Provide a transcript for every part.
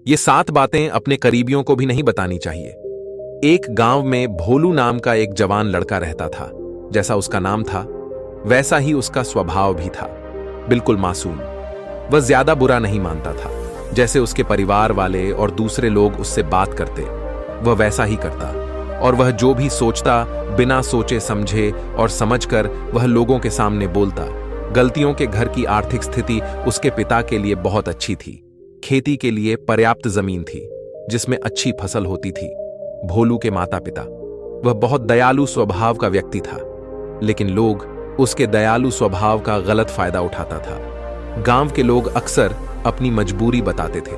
ये 7 बातें अपने करीबियों को भी नहीं बतानी चाहिए। एक गांव में भोलू नाम का एक जवान लड़का रहता था। जैसा उसका नाम था वैसा ही उसका स्वभाव भी था, बिल्कुल मासूम। वह ज्यादा बुरा नहीं मानता था। जैसे उसके परिवार वाले और दूसरे लोग उससे बात करते वह वैसा ही करता, और वह जो भी सोचता बिना सोचे समझे और समझकर वह लोगों के सामने बोलता। गलतियों के घर की आर्थिक स्थिति उसके पिता के लिए बहुत अच्छी थी। खेती के लिए पर्याप्त जमीन थी जिसमें अच्छी फसल होती थी। भोलू के माता पिता, वह बहुत दयालु स्वभाव का व्यक्ति था, लेकिन लोग उसके दयालु स्वभाव का गलत फायदा उठाता था। गांव के लोग अक्सर अपनी मजबूरी बताते थे,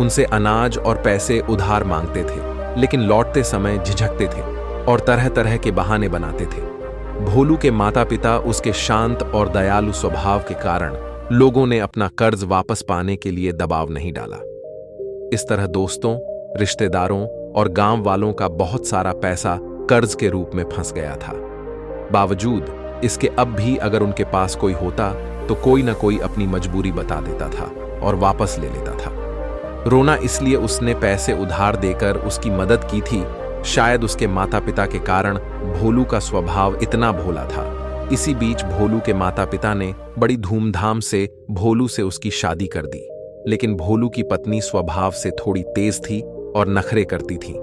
उनसे अनाज और पैसे उधार मांगते थे, लेकिन लौटते समय झिझकते थे और तरह तरह के बहाने बनाते थे। भोलू के माता पिता उसके शांत और दयालु स्वभाव के कारण लोगों ने अपना कर्ज वापस पाने के लिए दबाव नहीं डाला। इस तरह दोस्तों, रिश्तेदारों और गांव वालों का बहुत सारा पैसा कर्ज के रूप में फंस गया था। बावजूद इसके अब भी अगर उनके पास कोई होता तो कोई ना कोई अपनी मजबूरी बता देता था और वापस ले लेता था। रोना इसलिए उसने पैसे उधार देकर उसकी मदद की थी, शायद उसके माता पिता के कारण भोलू का स्वभाव इतना भोला था। इसी बीच भोलू के माता पिता ने बड़ी धूमधाम से भोलू से उसकी शादी कर दी, लेकिन भोलू की पत्नी स्वभाव से थोड़ी तेज थी और नखरे करती थी,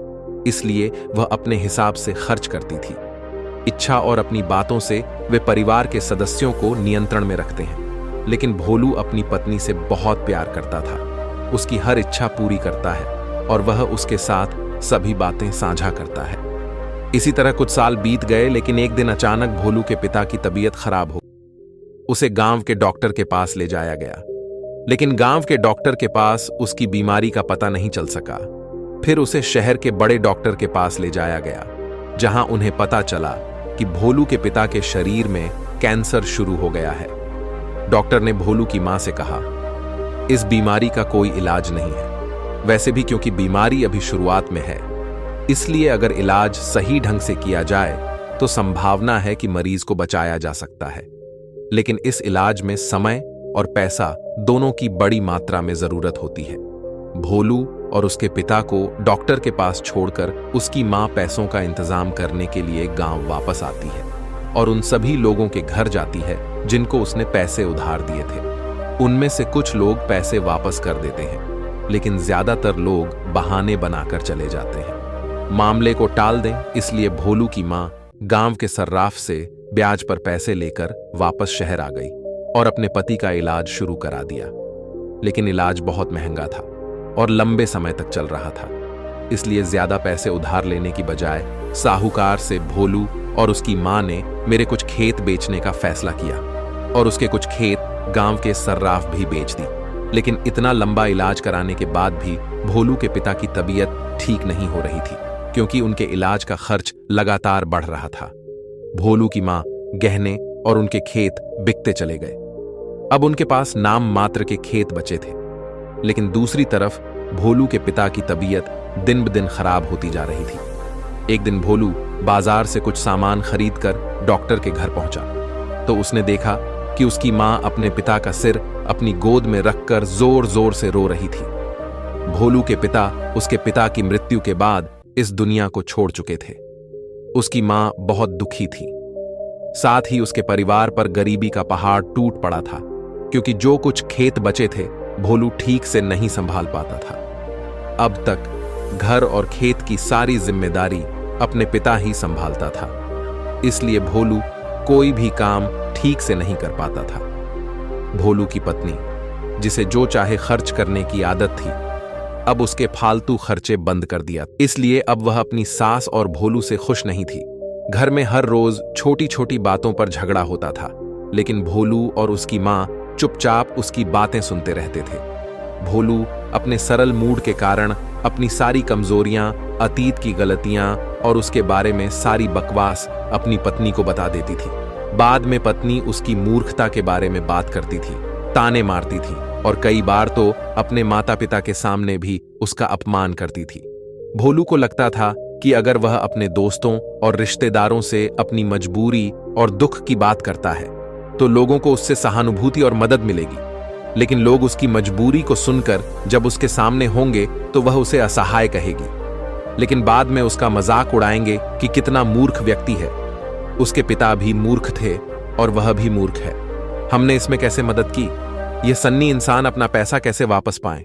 इसलिए वह अपने हिसाब से खर्च करती थी। इच्छा और अपनी बातों से वे परिवार के सदस्यों को नियंत्रण में रखते हैं, लेकिन भोलू अपनी पत्नी से बहुत प्यार करता था। उसकी हर इच्छा पूरी करता है और वह उसके साथ सभी बातें साझा करता है। इसी तरह कुछ साल बीत गए, लेकिन एक दिन अचानक भोलू के पिता की तबीयत खराब हो। उसे गांव के डॉक्टर के पास ले जाया गया, लेकिन गांव के डॉक्टर के पास उसकी बीमारी का पता नहीं चल सका। फिर उसे शहर के बड़े डॉक्टर के पास ले जाया गया, जहां उन्हें पता चला कि भोलू के पिता के शरीर में कैंसर शुरू हो गया है। डॉक्टर ने भोलू की मां से कहा, इस बीमारी का कोई इलाज नहीं है। वैसे भी क्योंकि बीमारी अभी शुरुआत में है, इसलिए अगर इलाज सही ढंग से किया जाए तो संभावना है कि मरीज को बचाया जा सकता है, लेकिन इस इलाज में समय और पैसा दोनों की बड़ी मात्रा में जरूरत होती है। भोलू और उसके पिता को डॉक्टर के पास छोड़कर उसकी मां पैसों का इंतजाम करने के लिए गांव वापस आती है और उन सभी लोगों के घर जाती है जिनको उसने पैसे उधार दिए थे। उनमें से कुछ लोग पैसे वापस कर देते हैं, लेकिन ज्यादातर लोग बहाने बनाकर चले जाते हैं। मामले को टाल दें, इसलिए भोलू की मां गांव के सर्राफ से ब्याज पर पैसे लेकर वापस शहर आ गई और अपने पति का इलाज शुरू करा दिया। लेकिन इलाज बहुत महंगा था और लंबे समय तक चल रहा था, इसलिए ज्यादा पैसे उधार लेने की बजाय साहूकार से भोलू और उसकी मां ने मेरे कुछ खेत बेचने का फैसला किया और उसके कुछ खेत गांव के सर्राफ भी बेच दी। लेकिन इतना लंबा इलाज कराने के बाद भी भोलू के पिता की तबीयत ठीक नहीं हो रही थी, क्योंकि उनके इलाज का खर्च लगातार बढ़ रहा था। भोलू की मां गहने और उनके खेत बिकते चले गए। अब उनके पास नाम मात्र के खेत बचे थे, लेकिन दूसरी तरफ भोलू के पिता की तबीयत दिन ब दिन खराब होती जा रही थी। एक दिन भोलू बाजार से कुछ सामान खरीदकर डॉक्टर के घर पहुंचा तो उसने देखा कि उसकी मां अपने पिता का सिर अपनी गोद में रखकर जोर जोर से रो रही थी। भोलू के पिता उसके पिता की मृत्यु के बाद इस दुनिया को छोड़ चुके थे। उसकी मां बहुत दुखी थी। साथ ही उसके परिवार पर गरीबी का पहाड़ टूट पड़ा था, क्योंकि जो कुछ खेत बचे थे भोलू ठीक से नहीं संभाल पाता था। अब तक घर और खेत की सारी जिम्मेदारी अपने पिता ही संभालता था, इसलिए भोलू कोई भी काम ठीक से नहीं कर पाता था। भोलू की पत्नी, जिसे जो चाहे खर्च करने की आदत थी, अब उसके फालतू खर्चे बंद कर दिया, इसलिए अब वह अपनी सास और भोलू से खुश नहीं थी। घर में हर रोज छोटी छोटी बातों पर झगड़ा होता था, लेकिन भोलू और उसकी मां चुपचाप उसकी बातें सुनते रहते थे। भोलू अपने सरल मूड के कारण अपनी सारी कमजोरियां, अतीत की गलतियां और उसके बारे में सारी बकवास अपनी पत्नी को बता देती थी। बाद में पत्नी उसकी मूर्खता के बारे में बात करती थी, ताने मारती थी और कई बार तो अपने माता पिता के सामने भी उसका अपमान करती थी। भोलू को लगता था कि अगर वह अपने दोस्तों और रिश्तेदारों से अपनी मजबूरी और दुख की बात करता है तो लोगों को उससे सहानुभूति और मदद मिलेगी, लेकिन लोग उसकी मजबूरी को सुनकर जब उसके सामने होंगे तो वह उसे असहाय कहेगी, लेकिन बाद में उसका मजाक उड़ाएंगे कि कितना मूर्ख व्यक्ति है। उसके पिता भी मूर्ख थे और वह भी मूर्ख है। हमने इसमें कैसे मदद की? यह सन्नी इंसान अपना पैसा कैसे वापस पाए?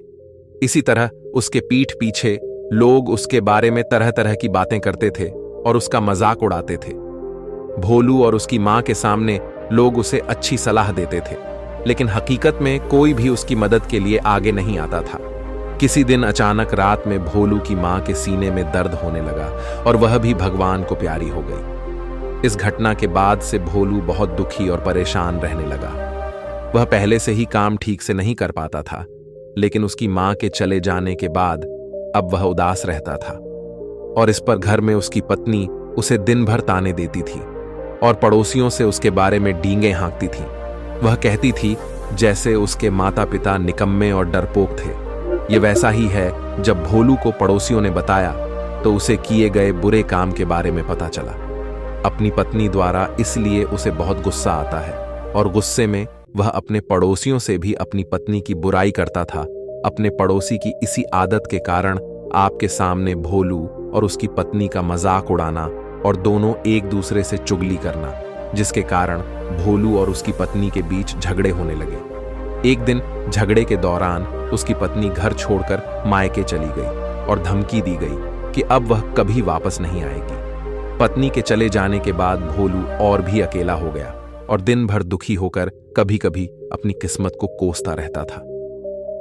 इसी तरह उसके पीठ पीछे लोग उसके बारे में तरह तरह की बातें करते थे और उसका मजाक उड़ाते थे। भोलू और उसकी मां के सामने लोग उसे अच्छी सलाह देते थे, लेकिन हकीकत में कोई भी उसकी मदद के लिए आगे नहीं आता था। किसी दिन अचानक रात में भोलू की मां के सीने में दर्द होने लगा और वह भी भगवान को प्यारी हो गई। इस घटना के बाद से भोलू बहुत दुखी और परेशान रहने लगा। वह पहले से ही काम ठीक से नहीं कर पाता था, लेकिन उसकी मां के चले जाने के बाद अब वह उदास रहता था। और इस पर घर में उसकी पत्नी उसे दिन भर ताने देती थी और पड़ोसियों से उसके बारे में डींगे हाँकती थी। वह कहती थी जैसे उसके माता पिता निकम्मे और डरपोक थे। ये वैसा ही है। जब भोलू को पड़ोसियों ने बताया तो उसे किए गए बुरे काम के बारे में पता चला। अपनी पत्नी द्वारा इसलिए उसे बहुत गुस्सा आता है और गुस्से में वह अपने पड़ोसियों से भी अपनी पत्नी की बुराई करता था। अपने पड़ोसी की इसी आदत के कारण आपके सामने भोलू और उसकी पत्नी का मजाक उड़ाना और दोनों एक दूसरे से चुगली करना, जिसके कारण भोलू और उसकी पत्नी के बीच झगड़े होने लगे। एक दिन झगड़े के दौरान उसकी पत्नी घर छोड़कर मायके चली गई और धमकी दी गई कि अब वह कभी वापस नहीं आएगी। पत्नी के चले जाने के बाद भोलू और भी अकेला हो गया और दिन भर दुखी होकर कभी कभी अपनी किस्मत को कोसता रहता था।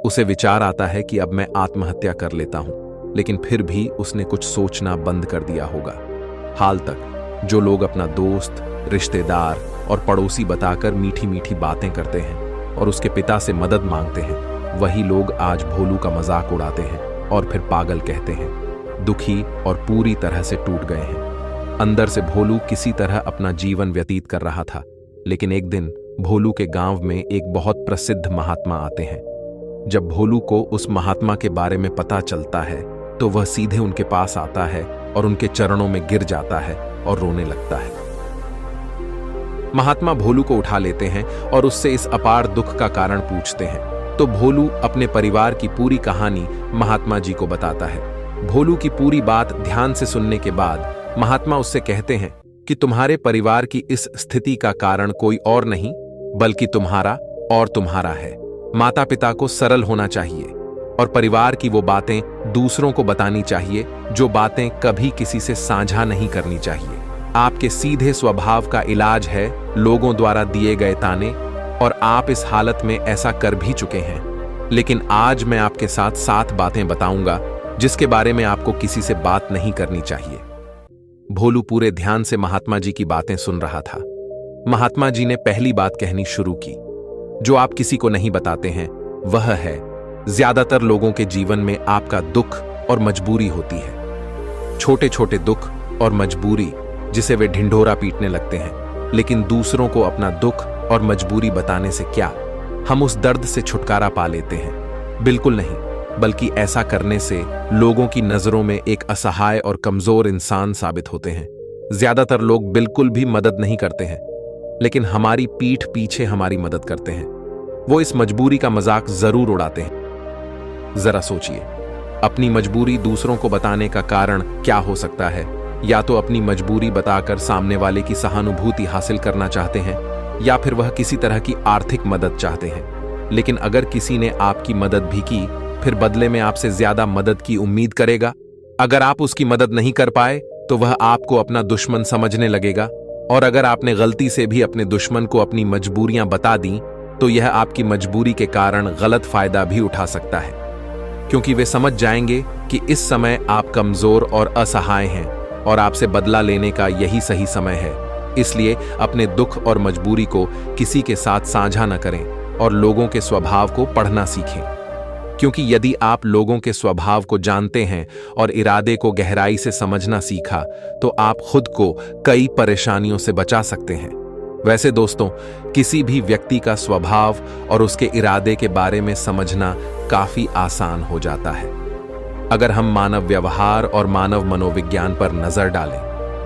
उसे विचार आता है कि अब मैं आत्महत्या कर लेता हूं, लेकिन फिर भी उसने कुछ सोचना बंद कर दिया होगा। हाल तक जो लोग अपना दोस्त, रिश्तेदार और पड़ोसी बताकर मीठी मीठी बातें करते हैं और उसके पिता से मदद मांगते हैं, वही लोग आज भोलू का मजाक उड़ाते हैं और फिर पागल कहते हैं। दुखी और पूरी तरह से टूट गए हैं। अंदर से भोलू किसी तरह अपना जीवन व्यतीत कर रहा था, लेकिन एक दिन भोलू के गांव में एक बहुत प्रसिद्ध महात्मा आते हैं। जब भोलू को उस महात्मा के बारे में पता चलता है तो वह सीधे उनके पास आता है और उनके चरणों में गिर जाता है और रोने लगता है। महात्मा भोलू को उठा लेते हैं और उससे इस अपार दुख का कारण पूछते हैं। तो भोलू अपने परिवार की पूरी कहानी महात्मा जी को बताता है। भोलू की पूरी बात ध्यान से सुनने के बाद महात्मा उससे कहते हैं कि तुम्हारे परिवार की इस स्थिति का कारण कोई और नहीं बल्कि तुम्हारा और तुम्हारा है। माता पिता को सरल होना चाहिए और परिवार की वो बातें दूसरों को बतानी चाहिए जो बातें कभी किसी से साझा नहीं करनी चाहिए। आपके सीधे स्वभाव का इलाज है लोगों द्वारा दिए गए ताने, और आप इस हालत में ऐसा कर भी चुके हैं। लेकिन आज मैं आपके साथ 7 बातें बताऊंगा जिसके बारे में आपको किसी से बात नहीं करनी चाहिए। भोलू पूरे ध्यान से महात्मा जी की बातें सुन रहा था। महात्मा जी ने पहली बात कहनी शुरू की। जो आप किसी को नहीं बताते हैं वह है, ज्यादातर लोगों के जीवन में आपका दुख और मजबूरी होती है। छोटे छोटे दुख और मजबूरी जिसे वे ढिंढोरा पीटने लगते हैं, लेकिन दूसरों को अपना दुख और मजबूरी बताने से क्या हम उस दर्द से छुटकारा पा लेते हैं? बिल्कुल नहीं, बल्कि ऐसा करने से लोगों की नजरों में एक असहाय और कमजोर इंसान साबित होते हैं। ज्यादातर लोग बिल्कुल भी मदद नहीं करते हैं, लेकिन हमारी पीठ पीछे हमारी मदद करते हैं। वो इस मजबूरी का मजाक जरूर उड़ाते हैं। जरा सोचिए, अपनी मजबूरी दूसरों को बताने का कारण क्या हो सकता है? या तो अपनी मजबूरी बताकर सामने वाले की सहानुभूति हासिल करना चाहते हैं, या फिर वह किसी तरह की आर्थिक मदद चाहते हैं। लेकिन अगर किसी ने आपकी मदद भी की, फिर बदले में आपसे ज्यादा मदद की उम्मीद करेगा। अगर आप उसकी मदद नहीं कर पाए तो वह आपको अपना दुश्मन समझने लगेगा, और अगर आपने गलती से भी अपने दुश्मन को अपनी मजबूरियां बता दी तो यह आपकी मजबूरी के कारण गलत फायदा भी उठा सकता है, क्योंकि वे समझ जाएंगे कि इस समय आप कमजोर और असहाय हैं और आपसे बदला लेने का यही सही समय है। इसलिए अपने दुख और मजबूरी को किसी के साथ साझा न करें और लोगों के स्वभाव को पढ़ना सीखें, क्योंकि यदि आप लोगों के स्वभाव को जानते हैं और इरादे को गहराई से समझना सीखा तो आप खुद को कई परेशानियों से बचा सकते हैं। वैसे दोस्तों, किसी भी व्यक्ति का स्वभाव और उसके इरादे के बारे में समझना काफी आसान हो जाता है अगर हम मानव व्यवहार और मानव मनोविज्ञान पर नजर डालें।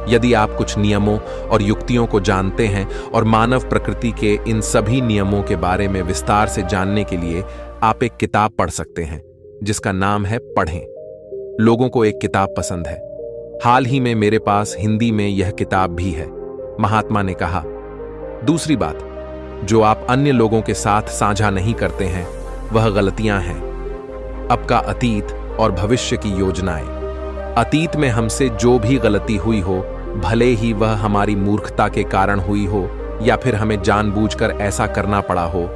यदि आप कुछ नियमों और युक्तियों को जानते हैं और मानव प्रकृति के इन सभी नियमों के बारे में विस्तार से जानने के लिए आप एक किताब पढ़ सकते हैं जिसका नाम है पढ़ें। लोगों को एक किताब पसंद है। हाल ही में मेरे पास हिंदी में यह किताब भी है। महात्मा ने कहा, दूसरी बात, जो आप अन्य लोगों के साथ साझा नहीं करते हैं वह गलतियां हैं। आपका अतीत और भविष्य की योजनाएं। अतीत में हमसे जो भी गलती हुई हो, भले ही वह हमारी मूर्खता के कारण हुई हो या फिर हमें जानबूझकर ऐसा करना पड़ा हो,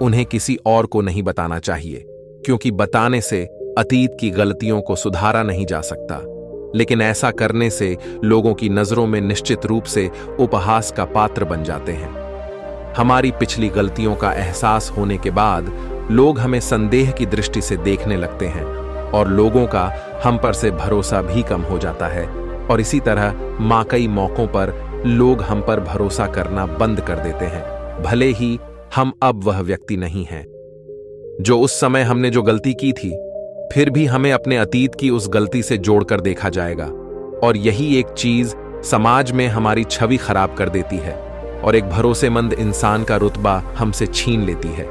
उन्हें किसी और को नहीं बताना चाहिए, क्योंकि बताने से अतीत की गलतियों को सुधारा नहीं जा सकता। लेकिन ऐसा करने से लोगों की नजरों में निश्चित रूप से उपहास का पात्र बन जाते हैं। हमारी पिछली गलतियों का एहसास होने के बाद लोग हमें संदेह की दृष्टि से देखने लगते हैं और लोगों का हम पर से भरोसा भी कम हो जाता है, और इसी तरह कई मौकों पर लोग हम पर भरोसा करना बंद कर देते हैं, भले ही हम अब वह व्यक्ति नहीं हैं जो उस समय हमने जो गलती की थी। फिर भी हमें अपने अतीत की उस गलती से जोड़कर देखा जाएगा, और यही एक चीज समाज में हमारी छवि खराब कर देती है और एक भरोसेमंद इंसान का रुतबा हमसे छीन लेती है।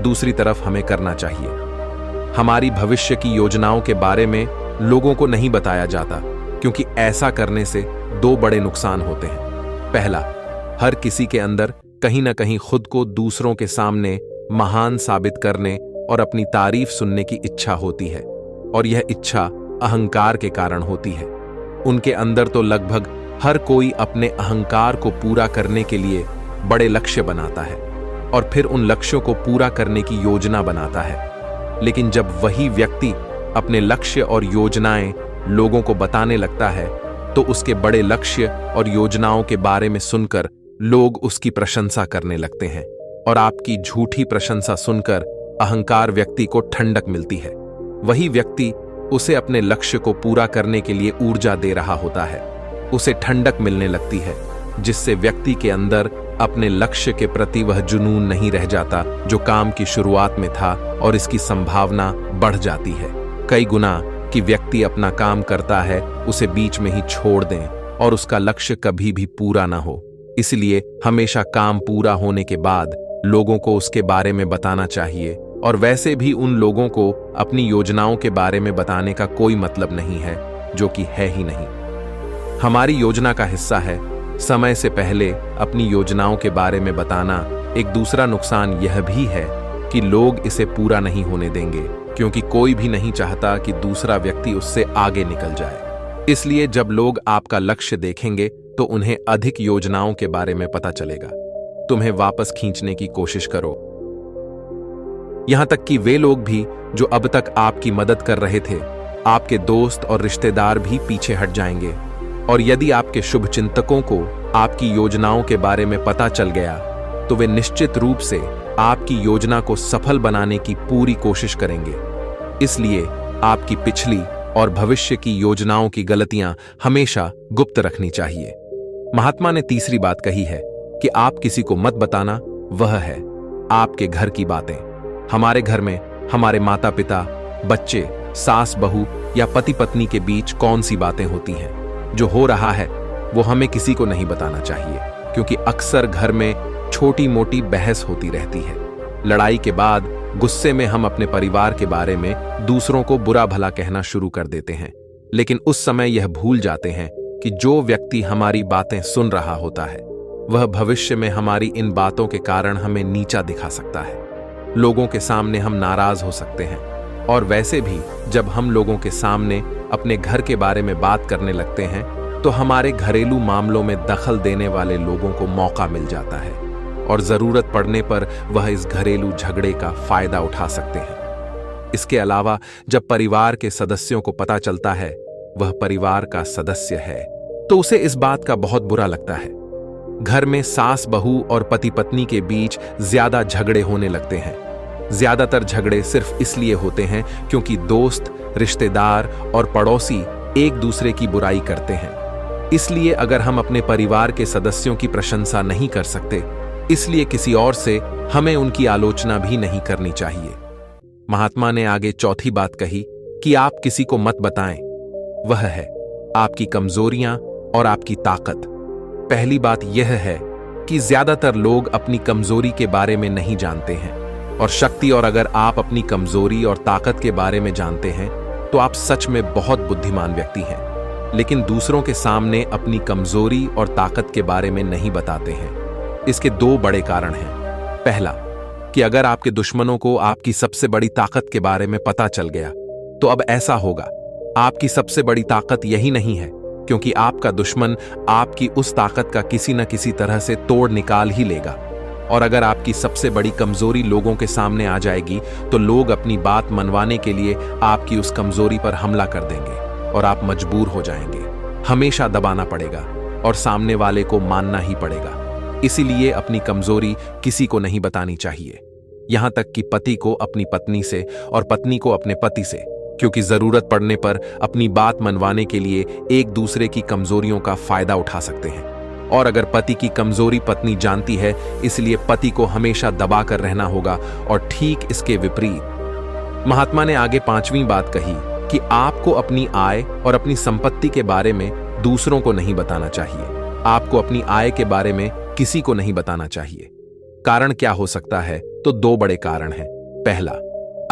दूसरी तरफ हमें करना चाहिए, हमारी भविष्य की योजनाओं के बारे में लोगों को नहीं बताया जाता, क्योंकि ऐसा करने से दो बड़े नुकसान होते हैं। पहला, हर किसी के अंदर कहीं ना कहीं खुद को दूसरों के सामने महान साबित करने और अपनी तारीफ सुनने की इच्छा होती है, और यह इच्छा अहंकार के कारण होती है। उनके अंदर तो लगभग हर कोई अपने अहंकार को पूरा करने के लिए बड़े लक्ष्य बनाता है और फिर उन लक्ष्यों को पूरा करने की योजना बनाता है। लेकिन जब वही व्यक्ति अपने लक्ष्य और योजनाएं लोगों को बताने लगता है, तो उसके बड़े लक्ष्य और योजनाओं के बारे में सुनकर लोग उसकी प्रशंसा करने लगते हैं, और आपकी झूठी प्रशंसा सुनकर अहंकार व्यक्ति को ठंडक मिलती है। वही व्यक्ति उसे अपने लक्ष्य को पूरा करने के लिए ऊर्जा दे रहा होता है, उसे ठंडक मिलने लगती है, जिससे व्यक्ति के अंदर अपने लक्ष्य के प्रति वह जुनून नहीं रह जाता जो काम की शुरुआत में था, और इसकी संभावना बढ़ जाती है कई गुना कि व्यक्ति अपना काम करता है, उसे बीच में ही छोड़ दें और उसका लक्ष्य कभी भी पूरा ना हो। इसलिए हमेशा काम पूरा होने के बाद लोगों को उसके बारे में बताना चाहिए, और वैसे भी उन लोगों को अपनी योजनाओं के बारे में बताने का कोई मतलब नहीं है, जो कि है ही नहीं। हमारी योजना का हिस्सा है समय से पहले अपनी योजनाओं के बारे में बताना। एक दूसरा नुकसान यह भी है कि लोग इसे पूरा नहीं होने देंगे, क्योंकि कोई भी नहीं चाहता कि दूसरा व्यक्ति उससे आगे निकल जाए। इसलिए जब लोग आपका लक्ष्य देखेंगे तो उन्हें अधिक योजनाओं के बारे में पता चलेगा। तुम्हें वापस खींचने की कोशिश करो, यहां तक कि वे लोग भी जो अब तक आपकी मदद कर रहे थे, आपके दोस्त और रिश्तेदार भी पीछे हट जाएंगे। और यदि आपके शुभचिंतकों को आपकी योजनाओं के बारे में पता चल गया, तो वे निश्चित रूप से आपकी योजना को सफल बनाने की पूरी कोशिश करेंगे। इसलिए आपकी पिछली और भविष्य की योजनाओं की गलतियां हमेशा गुप्त रखनी चाहिए। महात्मा ने तीसरी बात कही है कि आप किसी को मत बताना, वह है आपके घर की बातें। हमारे घर में हमारे माता पिता, बच्चे, सास बहू या पति पत्नी के बीच कौन सी बातें होती हैं, जो हो रहा है वो हमें किसी को नहीं बताना चाहिए, क्योंकि अक्सर घर में छोटी मोटी बहस होती रहती है। लड़ाई के बाद गुस्से में हम अपने परिवार के बारे में दूसरों को बुरा भला कहना शुरू कर देते हैं, लेकिन उस समय यह भूल जाते हैं कि जो व्यक्ति हमारी बातें सुन रहा होता है, वह भविष्य में हमारी इन बातों के कारण हमें नीचा दिखा सकता है। लोगों के सामने हम नाराज हो सकते हैं, और वैसे भी जब हम लोगों के सामने अपने घर के बारे में बात करने लगते हैं, तो हमारे घरेलू मामलों में दखल देने वाले लोगों को मौका मिल जाता है, और जरूरत पड़ने पर वह इस घरेलू झगड़े का फायदा उठा सकते हैं। इसके अलावा जब परिवार के सदस्यों को पता चलता है वह परिवार का सदस्य है, तो उसे इस बात का बहुत बुरा लगता है। घर में सास बहू और पति पत्नी के बीच ज्यादा झगड़े होने लगते हैं। ज्यादातर झगड़े सिर्फ इसलिए होते हैं क्योंकि दोस्त, रिश्तेदार और पड़ोसी एक दूसरे की बुराई करते हैं। इसलिए अगर हम अपने परिवार के सदस्यों की प्रशंसा नहीं कर सकते, इसलिए किसी और से हमें उनकी आलोचना भी नहीं करनी चाहिए। महात्मा ने आगे चौथी बात कही कि आप किसी को मत बताएं। वह है आपकी कमजोरियां और आपकी ताकत। पहली बात यह है कि ज्यादातर लोग अपनी कमजोरी के बारे में नहीं जानते हैं और शक्ति, और अगर आप अपनी कमजोरी और ताकत के बारे में जानते हैं तो आप सच में बहुत बुद्धिमान व्यक्ति हैं, लेकिन दूसरों के सामने अपनी कमजोरी और ताकत के बारे में नहीं बताते हैं। इसके दो बड़े कारण हैं। पहला, कि अगर आपके दुश्मनों को आपकी सबसे बड़ी ताकत के बारे में पता चल गया तो अब ऐसा होगा, आपकी सबसे बड़ी ताकत यही नहीं है, क्योंकि आपका दुश्मन आपकी उस ताकत का किसी न किसी तरह से तोड़ निकाल ही लेगा। और अगर आपकी सबसे बड़ी कमजोरी लोगों के सामने आ जाएगी तो लोग अपनी बात मनवाने के लिए आपकी उस कमजोरी पर हमला कर देंगे और आप मजबूर हो जाएंगे। हमेशा दबाना पड़ेगा और सामने वाले को मानना ही पड़ेगा। इसीलिए अपनी कमजोरी किसी को नहीं बतानी चाहिए, यहां तक कि पति को अपनी पत्नी से और पत्नी को अपने पति से, क्योंकि जरूरत पड़ने पर अपनी बात मनवाने के लिए एक दूसरे की कमजोरियों का फायदा उठा सकते हैं। और अगर पति की कमजोरी पत्नी जानती है, इसलिए पति को हमेशा दबा कर रहना होगा। और ठीक इसके विपरीत महात्मा ने आगे पांचवी बात कही कि आपको अपनी आय और अपनी संपत्ति के बारे में दूसरों को नहीं बताना चाहिए। आपको अपनी आय के बारे में किसी को नहीं बताना चाहिए। कारण क्या हो सकता है? तो दो बड़े कारण हैं। पहला,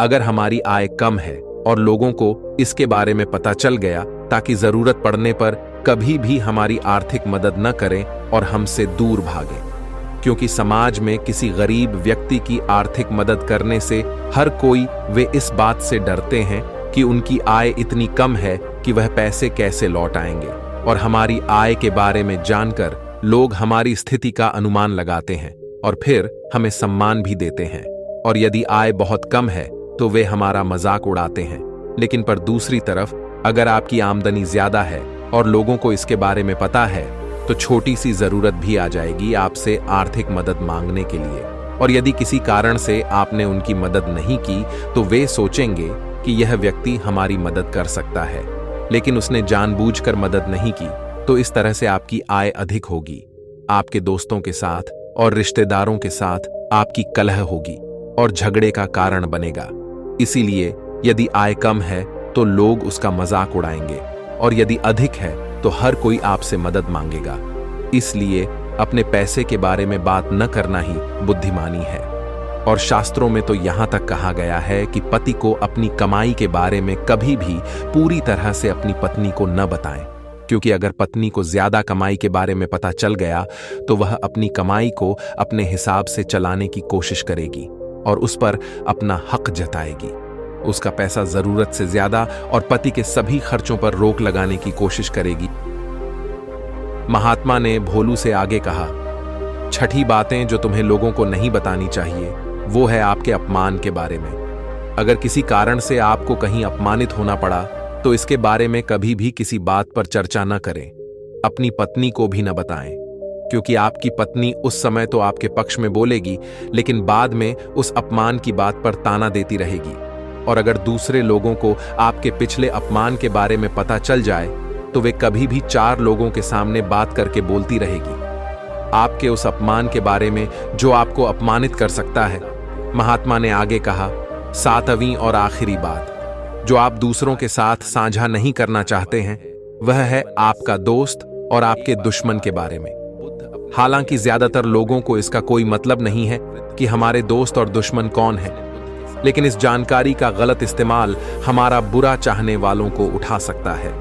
अगर हमारी आय कम है और लोगों को इसके बारे में पता चल गया ताकि जरूरत पड़ने पर कभी भी हमारी आर्थिक मदद न करें और हमसे दूर भागें, क्योंकि समाज में किसी गरीब व्यक्ति की आर्थिक मदद करने से हर कोई वे इस बात से डरते हैं कि उनकी आय इतनी कम है कि वह पैसे कैसे लौट आएंगे। और हमारी आय के बारे में जानकर लोग हमारी स्थिति का अनुमान लगाते हैं और फिर हमें सम्मान भी देते हैं। और यदि आय बहुत कम है तो वे हमारा मजाक उड़ाते हैं। लेकिन पर दूसरी तरफ, अगर आपकी आमदनी ज्यादा है और लोगों को इसके बारे में पता है तो छोटी सी जरूरत भी आ जाएगी आपसे आर्थिक मदद मांगने के लिए। और यदि किसी कारण से आपने उनकी मदद नहीं की तो वे सोचेंगे कि यह व्यक्ति हमारी मदद कर सकता है, लेकिन उसने जानबूझकर मदद नहीं की। तो इस तरह से आपकी आय अधिक होगी, आपके दोस्तों के साथ और रिश्तेदारों के साथ आपकी कलह होगी और झगड़े का कारण बनेगा। इसीलिए यदि आय कम है तो लोग उसका मजाक उड़ाएंगे, और यदि अधिक है तो हर कोई आपसे मदद मांगेगा। इसलिए अपने पैसे के बारे में बात न करना ही बुद्धिमानी है। और शास्त्रों में तो यहां तक कहा गया है कि पति को अपनी कमाई के बारे में कभी भी पूरी तरह से अपनी पत्नी को न बताएं, क्योंकि अगर पत्नी को ज्यादा कमाई के बारे में पता चल गया तो वह अपनी कमाई को अपने हिसाब से चलाने की कोशिश करेगी और उस पर अपना हक जताएगी। उसका पैसा जरूरत से ज्यादा और पति के सभी खर्चों पर रोक लगाने की कोशिश करेगी। महात्मा ने भोलू से आगे कहा, छठी बातें जो तुम्हें लोगों को नहीं बतानी चाहिए वो है आपके अपमान के बारे में। अगर किसी कारण से आपको कहीं अपमानित होना पड़ा तो इसके बारे में कभी भी किसी बात पर चर्चा न करें। अपनी पत्नी को भी न बताएं, क्योंकि आपकी पत्नी उस समय तो आपके पक्ष में बोलेगी, लेकिन बाद में उस अपमान की बात पर ताना देती रहेगी। और अगर दूसरे लोगों को आपके पिछले अपमान के बारे में पता चल जाए तो वे कभी भी 4 लोगों के सामने बात करके बोलती रहेगी आपके उस अपमान के बारे में जो आपको अपमानित कर सकता है। महात्मा ने आगे कहा, 7वीं और आखिरी बात जो आप दूसरों के साथ साझा नहीं करना चाहते हैं वह है आपका दोस्त और आपके दुश्मन के बारे में। हालांकि ज्यादातर लोगों को इसका कोई मतलब नहीं है कि हमारे दोस्त और दुश्मन कौन है, लेकिन इस जानकारी का गलत इस्तेमाल हमारा बुरा चाहने वालों को उठा सकता है।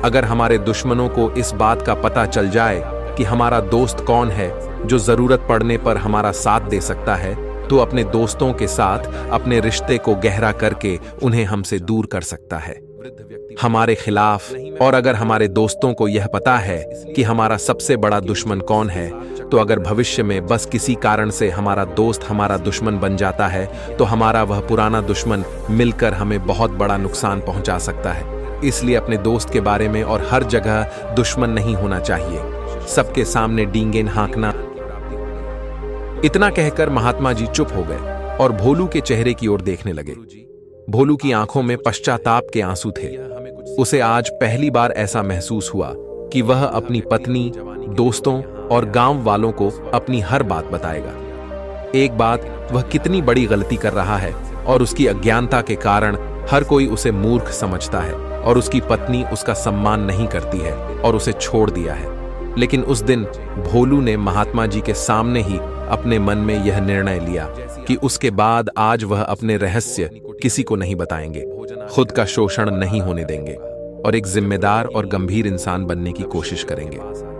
अगर हमारे दुश्मनों को इस बात का पता चल जाए कि हमारा दोस्त कौन है जो जरूरत पड़ने पर हमारा साथ दे सकता है, तो अपने दोस्तों के साथ अपने रिश्ते को गहरा करके उन्हें हमसे दूर कर सकता है हमारे खिलाफ। और अगर हमारे दोस्तों को यह पता है कि हमारा सबसे बड़ा दुश्मन कौन है, तो अगर भविष्य में बस किसी कारण से हमारा दोस्त हमारा दुश्मन बन जाता है तो हमारा वह पुराना दुश्मन मिलकर हमें बहुत बड़ा नुकसान पहुंचा सकता है। इसलिए अपने दोस्त के बारे में और हर जगह दुश्मन नहीं होना चाहिए, सबके सामने डींगे हाँकना। इतना कहकर महात्मा जी चुप हो गए और भोलू के चेहरे की ओर देखने लगे। भोलू की आंखों में पश्चाताप के आंसू थे। उसे आज पहली बार ऐसा महसूस हुआ कि वह अपनी पत्नी, दोस्तों और गांव वालों को अपनी हर बात बताएगा। एक बात, वह कितनी बड़ी गलती कर रहा है और उसकी अज्ञानता के कारण हर कोई उसे मूर्ख समझता है और उसकी पत्नी उसका सम्मान नहीं करती है और उसे छोड़ दिया है। लेकिन उस दिन भोलू ने महात्मा जी के सामने ही अपने मन में यह निर्णय लिया कि उसके बाद आज वह अपने रहस्य किसी को नहीं बताएंगे, खुद का शोषण नहीं होने देंगे और एक जिम्मेदार और गंभीर इंसान बनने की कोशिश करेंगे।